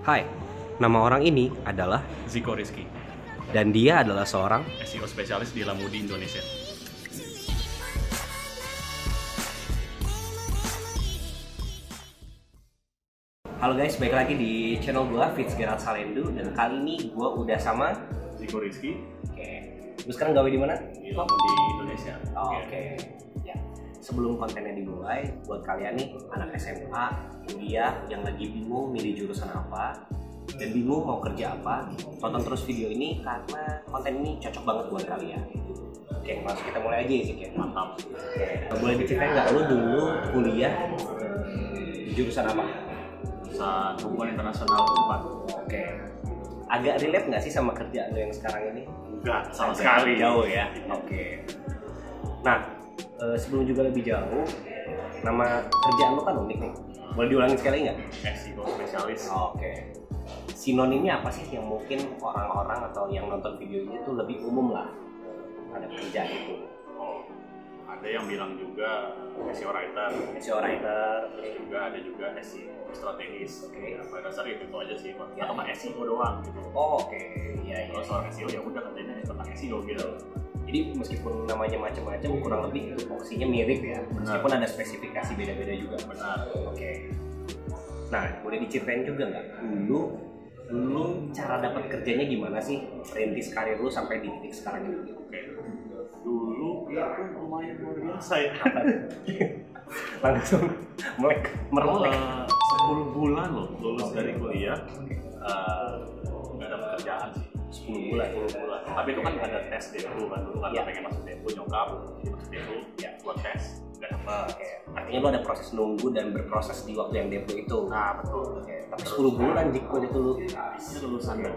Hai, nama orang ini adalah Ziko Rizky, dan dia adalah seorang SEO spesialis di Lamudi Indonesia. Halo guys, balik lagi di channel gua Fitzgerald Salendu, dan kali ini gua udah sama Ziko Rizky Oke. Lu sekarang gawe di mana? di Lamudi Indonesia. Oke. Ya. Sebelum kontennya dimulai, buat kalian nih anak SMA, kuliah yang lagi bingung milih jurusan apa dan bingung mau kerja apa, tonton terus video ini karena konten ini cocok banget buat kalian. Oke, langsung kita mulai aja sih, kayak Mantap. boleh diceritain nggak lu dulu kuliah di jurusan apa? Jurusan Hubungan Internasional 4. Oke. Agak relate nggak sih sama kerjaan lo yang sekarang ini? Enggak, sama Agak sekali. jauh ya. Oke. Nah, sebelum juga lebih jauh, nama kerjaan lo kan unik nih. Boleh diulangin sekali nggak? SEO spesialis. Oke. Sinonimnya apa sih yang mungkin orang-orang atau yang nonton video ini tuh lebih umum lah ada kerjaan itu? Oh, ada yang bilang juga SEO writer. SEO writer. Terus juga ada juga SEO strategis. Oke. Ya, pada dasarnya itu aja sih, Pak. Ya. Atau mah SEO doang gitu. Oh, oke. Iya, iya. Kalau soal SEO ya udah kerjanya tentang SEO gitu. Jadi meskipun namanya macam-macam, kurang lebih itu fungsinya mirip ya. Benar. Meskipun ada spesifikasi beda-beda juga. Benar. Oke. Nah, boleh diceritain juga nggak dulu lu cara dapat kerjanya gimana sih? Rintis karir lu sampai di titik sekarang ini. Oke. Dulu itu lumayan luar biasa ya. Langsung merolek. 10 bulan loh lulus dari kuliah, nggak dapat kerjaan sih. 10 bulan. 10 bulan. Tapi itu kan ada tes depo kan dulu kan, Ya. pengen masuk depo nyokap, jadi masuk depo ya buat tes, nggak dapat. Oke. Artinya lu ada proses nunggu dan berproses di waktu yang depo itu. Nah betul. Oke. Tapi 10 bulan jika itu lu Ini lulusan dari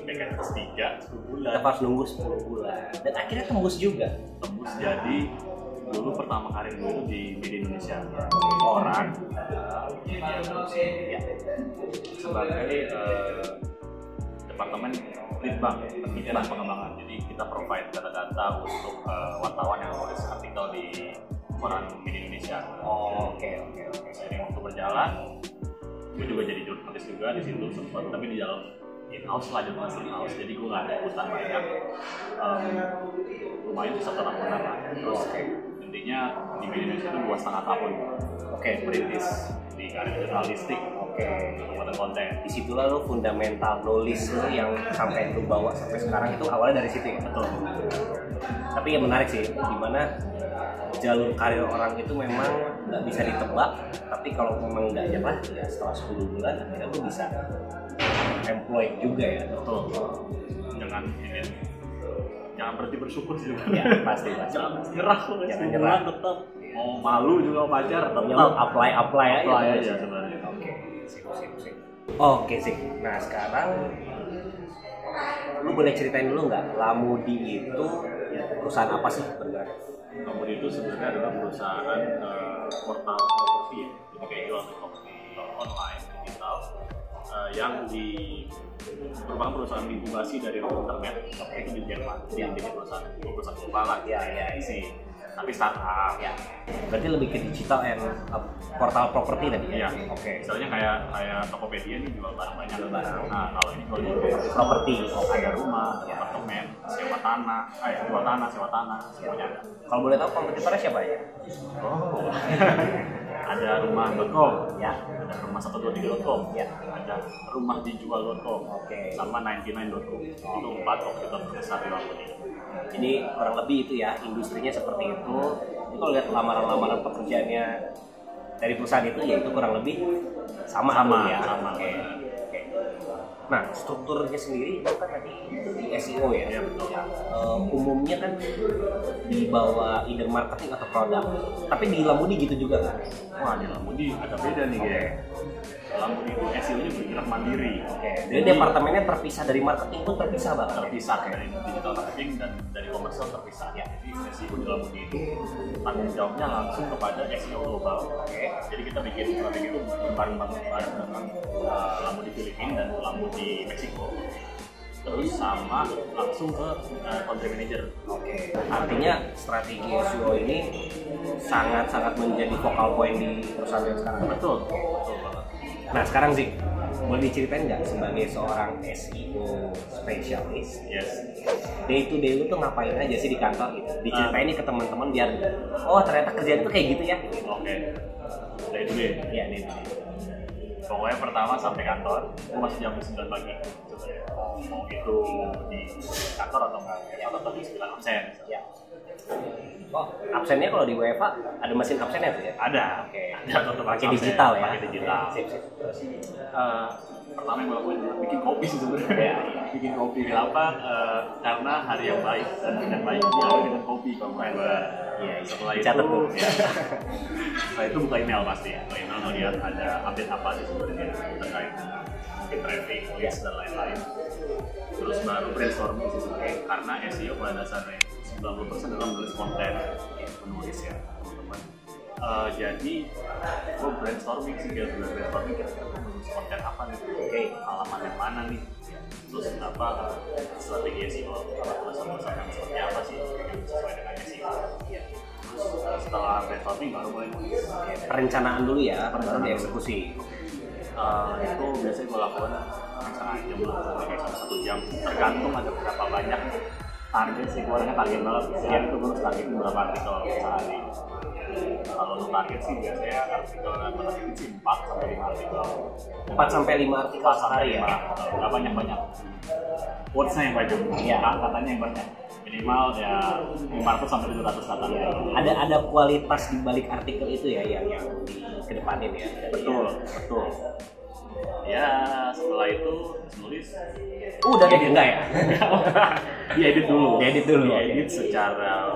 pengen kelas 3 10 bulan. kita harus nunggu 10 bulan. Dan akhirnya tembus juga. Tembus jadi dulu pertama kali gue itu di Media Indonesia orang media ya, sebagai departemen litbang penelitian pengembangan. Jadi kita provide data-data untuk wartawan yang nulis artikel di koran Media Indonesia. Oh, oke. Jadi waktu berjalan gue juga jadi jurnalis juga di situ sempat, tapi di dalam in-house lah, jurnalis in-house, jadi gue nggak ada ikutan banyak. Lumayan bisa terang lah. Terus intinya di Media Indonesia itu 2,5 tahun. Oke, Merintis di karir jurnalistik. Oke. Untuk konten. Disitulah lu fundamental knowledge lu yang sampai lu bawa sampai sekarang itu awalnya dari situ ya. Betul. Tapi yang menarik sih, dimana jalur karir orang itu memang nggak bisa ditebak, tapi kalau memang nggak nyerah ya setelah 10 bulan akhirnya lu bisa employed juga ya. Betul. Jangan berhenti bersyukur sih juga. Ya, pasti. Jangan nyerah loh. Jangan nyerah. Tetap. Mau malu juga pacar tetap. Ya, lu apply aja. Apply aja sebenarnya. Oke, sip. Oke sih. Nah sekarang lu boleh ceritain dulu nggak Lamudi itu perusahaan apa sih bergerak? Lamudi itu sebenarnya adalah perusahaan portal properti ya. Jadi kayak jual properti online digital yang merupakan perusahaan inkubasi dari internet, itu di Jerman. Jadi perusahaan global lah. Ya. Sih. Tapi startup. Ya. Berarti lebih ke digital and portal properti tadi ya? Iya. Oke. Misalnya kayak Tokopedia nih jual barang banyak. Jual barang. Nah kalau ini jual Properti. ada rumah, ada apartemen, sewa tanah, jual tanah, sewa tanah, semuanya ada. Kalau boleh tahu kompetitornya siapa ya? Oh. Ada rumah.com, Ya. ada rumah 123.com, Ya. ada rumah dijual.com, Oke. sama 99.com. Itu 4 kompetitor terbesar di Lamudi. Jadi kurang lebih itu ya, industrinya seperti itu. Jadi kalau lihat lamaran-lamaran pekerjaannya dari perusahaan itu, ya itu kurang lebih sama ya. Sama. Oke. Nah, strukturnya sendiri itu kan tadi di SEO ya. Iya, betul. Umumnya kan dibawa either marketing atau produk. Tapi di Lamudi gitu juga kan? Wah, di Lamudi agak beda nih, guys. Lamudi itu SEO-nya bergerak mandiri. Oke. Jadi departemennya terpisah dari marketing pun terpisah banget. Terpisah dari digital marketing dan dari komersial terpisah. Ya. Jadi SEO di Lamudi itu tanggung jawabnya langsung kepada SEO global. Oke. Jadi kita bikin strategi itu bareng-bareng dengan Lamudi Filipina dan Lamudi Meksiko. Terus sama langsung ke country manager. Oke. Artinya strategi SEO ini sangat-sangat menjadi focal point di perusahaan yang sekarang. Betul banget. Nah sekarang sih boleh diceritain nggak sebagai seorang SEO spesialis? Yes. Day to day lu tuh ngapain aja sih di kantor gitu? Diceritain nih ke teman-teman biar oh ternyata kerjaan tuh kayak gitu ya. Oke. Day to day. Iya, day to day. Pokoknya pertama sampai kantor, gue masih jam 9 pagi. Mau itu di kantor atau enggak, atau di 9 absen. Ya. Oh, absennya kalau di WFA ada mesin absennya tuh ya? Ada. Oke. Ada tetap Pakai absen, digital ya? Pakai digital. Sip, sip. Terus? Pertama yang gue lakuin adalah bikin kopi sih sebenarnya. Ya. Bikin kopi kenapa? Karena hari yang baik dan baik diawali dengan kopi kalau menurut gue. Iya, Setelah catat tuh. ya. Setelah itu buka email pasti. Buka email ngeliat ada update apa sih sebenarnya terkait dengan mungkin traffic, leads dan lain-lain. Terus baru brainstorming sih sebenarnya karena SEO pada dasarnya 90% adalah menulis konten, menulis ya teman-teman. Jadi gue brainstorming sih kira-kira menulis konten apa nih? Oke, halaman yang mana nih? Terus apa strategi SEO, kalau tulisan-tulisan yang seperti apa sih yang sesuai dengan SEO? Terus setelah brainstorming baru mulai nulis. Perencanaan dulu ya, baru dieksekusi. Itu biasanya gue lakukan setengah jam lah, sampai 1 jam. Tergantung ada berapa banyak target sih, gue orangnya target banget. Ya itu gue harus targetin berapa artikel sehari. Kalau untuk target sih biasanya artikel yang targetin sih 4 sampai 5 artikel. 4 sampai 5 artikel sehari ya? Nggak banyak-banyak. Quotes-nya yang banyak, ya. Katanya yang banyak. Minimal ya 500 sampai 700 kata. Ya. Ada kualitas di balik artikel itu ya yang dikedepanin ya. Betul. Ya setelah itu nulis. Udah edit enggak ya? Diedit dulu. Oke. Diedit secara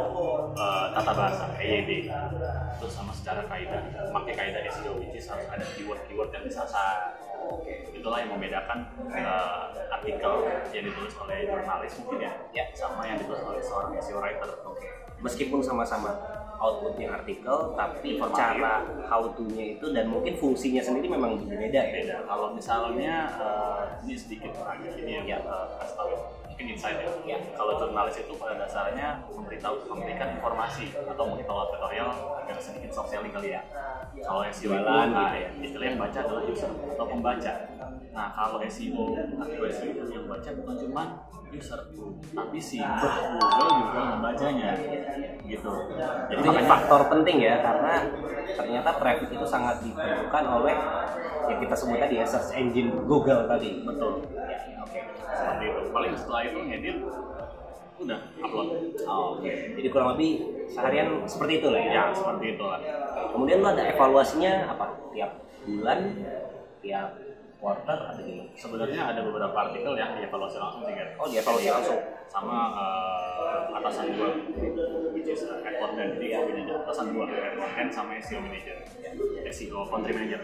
tata bahasa EYD. Terus sama secara kaidah, pakai kaidah SEO which is harus ada keyword yang disasar. Itulah yang membedakan artikel yang ditulis oleh jurnalis mungkin ya, sama yang ditulis oleh seorang SEO writer. Meskipun sama-sama outputnya artikel, tapi Informatif. cara how to-nya itu dan mungkin fungsinya sendiri memang berbeda ya. Beda. Kalau misalnya ini sedikit lagi ini yang kasih tahu mungkin insight ya. Kalau jurnalis itu pada dasarnya memberikan informasi atau mungkin kalau tutorial agak sedikit soft selling kali ya. Kalau SEO itu istilah yang baca adalah user atau pembaca. Nah kalau SEO artikel SEO yang baca bukan cuma user, tapi si Google juga membacanya gitu. Jadi Itu faktor penting ya, karena ternyata traffic itu sangat ditentukan oleh yang kita sebut tadi ya, search engine Google tadi. betul. Ya, oke. Seperti itu. Paling setelah itu ngedit, udah upload. Oke. Jadi kurang lebih seharian seperti itu lah ya. Ya seperti itulah. Kemudian lo ada evaluasinya apa? Tiap bulan, tiap quarter ada gimana? Sebenarnya ada beberapa artikel yang dievaluasi langsung sih kan. Oh, dievaluasi langsung. Sama atasan gua, which is Edward dan jadi manager. Atasan gua, Edward sama SEO manager, SEO country manager.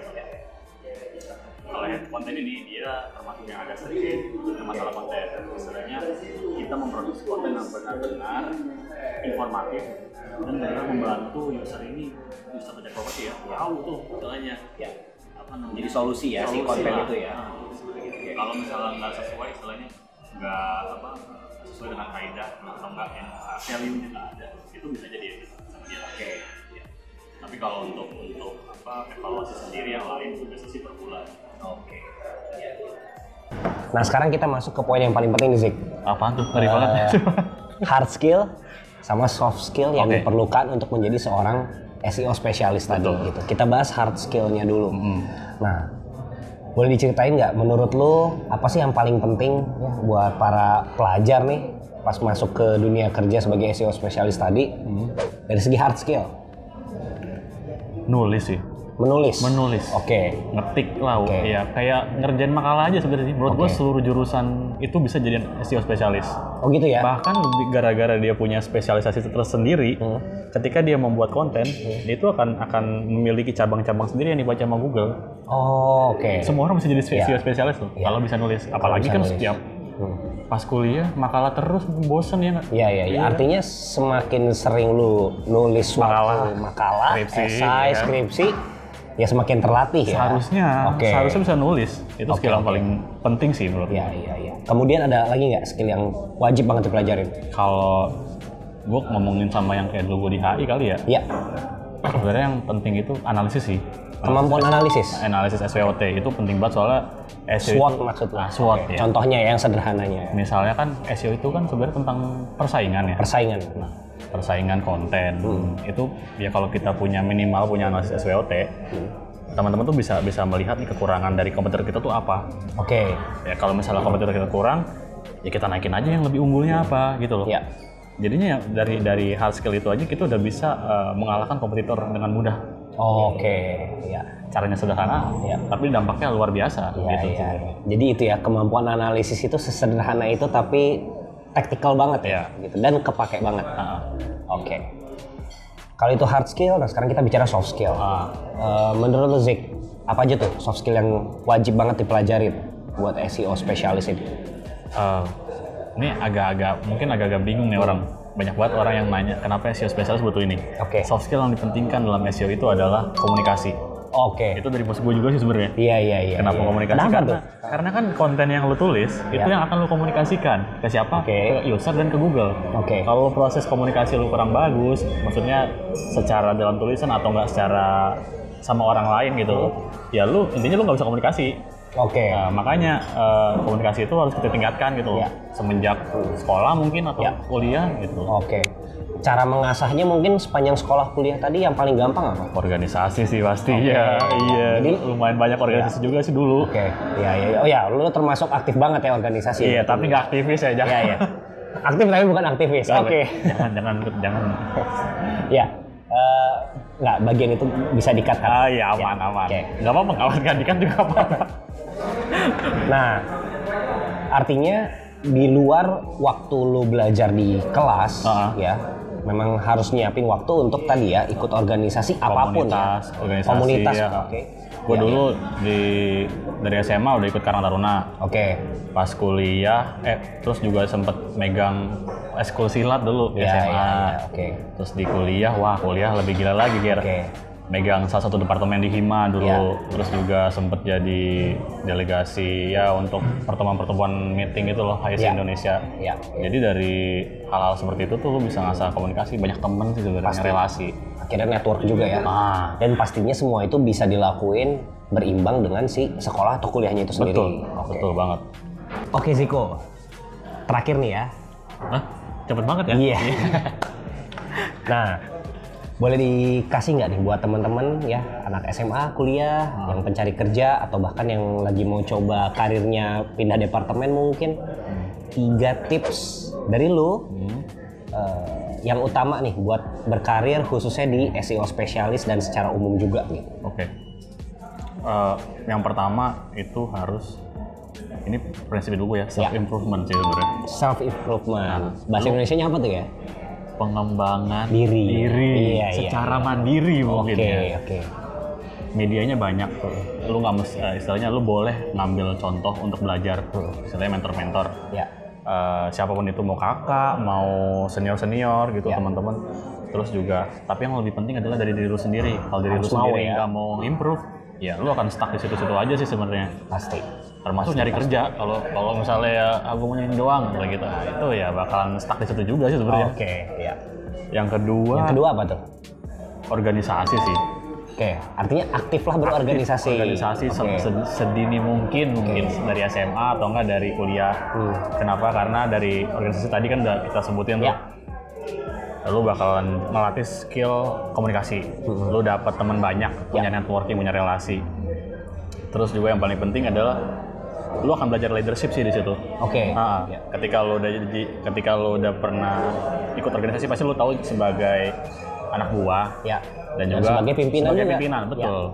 Kalau head konten ini dia termasuk yang agak sedikit dengan masalah konten. Istilahnya kita memproduksi konten yang benar-benar informatif dan benar membantu user penjajah properti ya. Tahu tuh istilahnya. Ya. Apa namanya? Jadi solusi ya, si konten lah. itu ya. Kalau misalnya nggak sesuai, istilahnya nggak sesuai dengan kaidah atau nggak value-nya nggak ada, itu bisa jadi ya. Oke. Ya. Tapi kalau untuk evaluasi sendiri yang lain itu biasa sih per bulan. Oke. Nah sekarang kita masuk ke poin yang paling penting nih Zik. Apaan tuh? Ngeri banget. Hard skill sama soft skill yang diperlukan untuk menjadi seorang SEO spesialis tadi gitu. Kita bahas hard skill-nya dulu. Nah, boleh diceritain nggak menurut lo apa sih yang paling penting ya buat para pelajar nih pas masuk ke dunia kerja sebagai SEO spesialis tadi dari segi hard skill? Nulis sih. Menulis. Oke. Ngetik lah. Ya kayak ngerjain makalah aja sebenarnya. Menurut gua seluruh jurusan itu bisa jadi SEO spesialis. Oh gitu ya. Bahkan gara-gara dia punya spesialisasi tersendiri, ketika dia membuat konten, dia itu akan memiliki cabang-cabang sendiri yang dibaca sama Google. Oh, oke. Semua orang bisa jadi SEO spesialis loh. Kalau bisa nulis. Apalagi kan setiap pas kuliah makalah terus bosen ya nggak? Iya. Artinya semakin sering lu nulis suatu makalah, esai, skripsi, ya semakin terlatih ya. Seharusnya bisa nulis. Itu skill yang paling penting sih menurut gue. Iya. Kemudian ada lagi nggak skill yang wajib banget dipelajarin? Kalau gue ngomongin sama yang kayak dulu gue di HI kali ya. Iya. Sebenarnya yang penting itu analisis sih. Kemampuan analisis. Analisis SWOT itu penting banget soalnya SEO SWOT itu, maksudnya. SWOT ya. Contohnya yang sederhananya. Misalnya kan SEO itu kan sebenarnya tentang persaingan ya. Persaingan. Nah, persaingan konten itu ya kalau kita punya analisis SWOT, teman-teman tuh bisa melihat nih kekurangan dari kompetitor kita tuh apa. Oke. Ya kalau misalnya kompetitor kita kurang, ya kita naikin aja yang lebih unggulnya apa gitu loh. Ya. Jadinya ya dari hard skill itu aja kita udah bisa mengalahkan kompetitor dengan mudah. Oke. Ya. Caranya sederhana, ya, tapi dampaknya luar biasa. Ya, gitu. ya. Jadi itu ya, kemampuan analisis itu sesederhana itu tapi taktikal banget ya, gitu, dan kepake banget. Oke. Kalau itu hard skill, nah sekarang kita bicara soft skill. Menurut lo Zik, apa aja tuh soft skill yang wajib banget dipelajarin buat SEO spesialis ini? Ini mungkin agak-agak bingung nih orang. Banyak banget orang yang nanya kenapa SEO spesialis butuh ini. Oke. Soft skill yang dipentingkan dalam SEO itu adalah komunikasi. Oke. Itu dari bos gue juga sih sebenarnya. Iya. Kenapa komunikasi? Kenapa Karena kan konten yang lo tulis itu yang akan lo komunikasikan ke siapa? Ke user dan ke Google. Oke. Kalau proses komunikasi lo kurang bagus, maksudnya secara dalam tulisan atau enggak secara sama orang lain gitu, ya lo intinya lo nggak bisa komunikasi. Oke. Nah, makanya komunikasi itu harus kita tingkatkan gitu. Semenjak sekolah mungkin atau kuliah gitu. Oke. Cara mengasahnya mungkin sepanjang sekolah kuliah tadi yang paling gampang apa? Organisasi sih pastinya. Iya. Jadi lumayan banyak organisasi juga sih dulu. Oke. Iya. Oh ya, lu termasuk aktif banget ya organisasi. Iya, tapi nggak aktivis ya, jangan. Iya. Aktif tapi bukan aktivis. Oke. Jangan. Ya. Nggak, bagian itu bisa di-cut kan? Iya, aman. Oke. Nggak apa-apa, nggak di-cut juga apa-apa. Nah, artinya di luar waktu lu belajar di kelas, ya, memang harus nyiapin waktu untuk tadi ya ikut organisasi apapun ya. Komunitas. Ya. Oke. Gue dulu dari SMA udah ikut Karang Taruna. Oke. Pas kuliah, terus juga sempet megang eskul silat dulu di SMA. Oke. Terus di kuliah lebih gila lagi megang salah satu departemen di Hima dulu, terus juga sempet jadi delegasi ya untuk pertemuan meeting itu loh HIC Indonesia. Jadi dari hal-hal seperti itu tuh lu bisa ngasah komunikasi, banyak temen sih sebenarnya, relasi. Akhirnya network juga ya. Dan pastinya semua itu bisa dilakuin berimbang dengan si sekolah atau kuliahnya itu sendiri. Betul banget. Oke Ziko, terakhir nih ya. Cepet banget ya? Iya. Nah, boleh dikasih nggak nih buat teman-teman ya, anak SMA, kuliah, yang pencari kerja atau bahkan yang lagi mau coba karirnya pindah departemen mungkin, 3 tips dari lu yang utama nih buat berkarir khususnya di SEO spesialis dan secara umum juga gitu. Oke. Yang pertama itu harus, ini prinsip dulu ya, self improvement sih sebenarnya. Self improvement. Bahasa Indonesianya apa tuh ya? Pengembangan diri. Secara mandiri mungkin ya. Oke. Medianya banyak. Lu nggak mesti, istilahnya lu boleh ngambil contoh untuk belajar. Istilahnya mentor-mentor. Ya. Siapapun itu, mau kakak, mau senior gitu teman-teman. Terus juga, tapi yang lebih penting adalah dari diri lu sendiri. Kalau diri lu sendiri nggak mau improve, ya lu akan stuck di situ-situ aja sih sebenarnya. Pasti. Termasuk nyari kerja. Kalau misalnya ya aku mau nyanyi doang gitu, nah, itu ya bakalan stuck di situ juga sih sebenarnya. Oke, ya. Yang kedua apa tuh? Organisasi sih. Oke, artinya aktiflah berorganisasi. Organisasi sedini mungkin dari SMA atau enggak dari kuliah. Kenapa? Karena dari organisasi tadi kan udah kita sebutin tuh. Lu bakalan melatih skill komunikasi. Lu dapat teman banyak, punya networking, punya relasi. Terus juga yang paling penting adalah lu akan belajar leadership sih di situ. Oke. Ketika lu udah pernah ikut organisasi, pasti lu tahu sebagai anak buah. Dan juga sebagai pimpinan betul.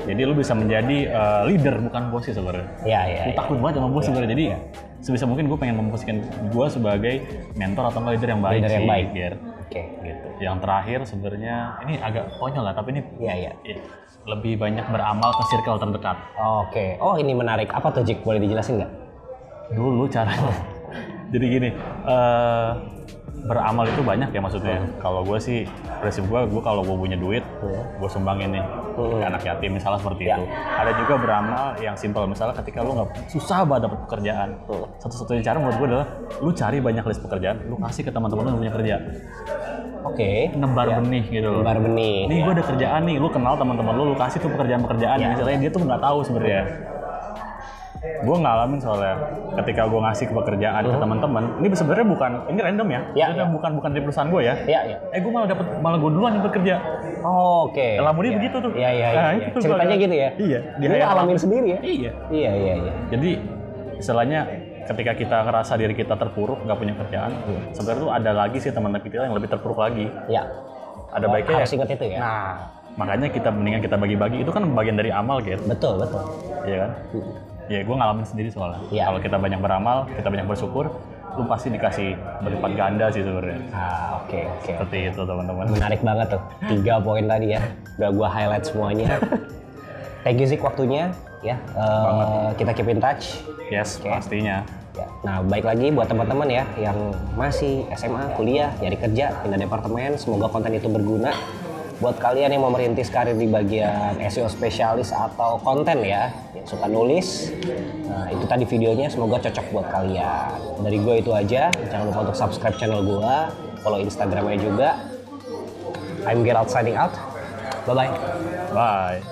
Jadi lu bisa menjadi leader, bukan bos sih sebenarnya. Lu takut banget sama bos sebenarnya. Jadi sebisa mungkin gue pengen memposisikan gue sebagai mentor atau leader yang baik sih. Biar gitu. Yang terakhir sebenarnya ini agak konyol lah, tapi ini lebih banyak beramal ke circle terdekat. Oke. Oh, ini menarik. Apa tuh Jik? Boleh dijelasin nggak? Dulu caranya. Jadi gini, beramal itu banyak ya maksudnya. Kalau gue sih, prinsip gue kalau gue punya duit, gue sumbangin nih ke anak yatim misalnya seperti itu. Ada juga beramal yang simpel, misalnya ketika lu nggak susah banget dapet pekerjaan, satu-satunya cara menurut gue adalah lu cari banyak list pekerjaan, lu kasih ke teman-teman lu yang punya kerja. Oke. nebar Ya. benih gitu loh. Nebar benih. Nih ya. gue ada kerjaan nih, lu kenal teman-teman lu kasih tuh pekerjaan-pekerjaan Ya. misalnya dia tuh nggak tahu sebenarnya. Gue ngalamin soalnya ketika gue ngasih pekerjaan ke teman-teman, ini sebenarnya bukan, ini random ya, Ya, maksudnya bukan dari perusahaan gue ya. Iya, iya. Gue malah gue duluan yang bekerja. Oh, oke. Lamudi Iya. begitu tuh. Iya, iya, Nah, iya. itu Ceritanya gua- gitu ya? Iya. Lu alamin sendiri ya? Iya. Iya, iya, iya. Jadi istilahnya ketika kita ngerasa diri kita terpuruk, nggak punya kerjaan, sebenarnya tuh ada lagi sih teman kita yang lebih terpuruk lagi. Ya. Ada baiknya Harus ingat itu ya? Nah, makanya mendingan kita bagi-bagi, itu kan bagian dari amal gitu. Betul, betul. Iya kan? Ya gue ngalamin sendiri soalnya. Iya. Kalau kita banyak beramal, kita banyak bersyukur, lu pasti dikasih berlipat ganda sih sebenarnya. Ah, oke, oke. Seperti itu teman-teman. Menarik banget tuh. 3 poin tadi ya. Udah gua highlight semuanya. Thank you Zik waktunya ya. Kita keep in touch. Yes, Oke. pastinya. Ya. Nah, baik lagi buat teman-teman ya yang masih SMA, kuliah, nyari kerja, pindah departemen, semoga konten itu berguna. Buat kalian yang mau merintis karir di bagian SEO spesialis atau konten ya, yang suka nulis, nah itu tadi videonya semoga cocok buat kalian. Dari gue itu aja, jangan lupa untuk subscribe channel gue, follow Instagramnya juga. I'm Gerald signing out, bye-bye. Bye.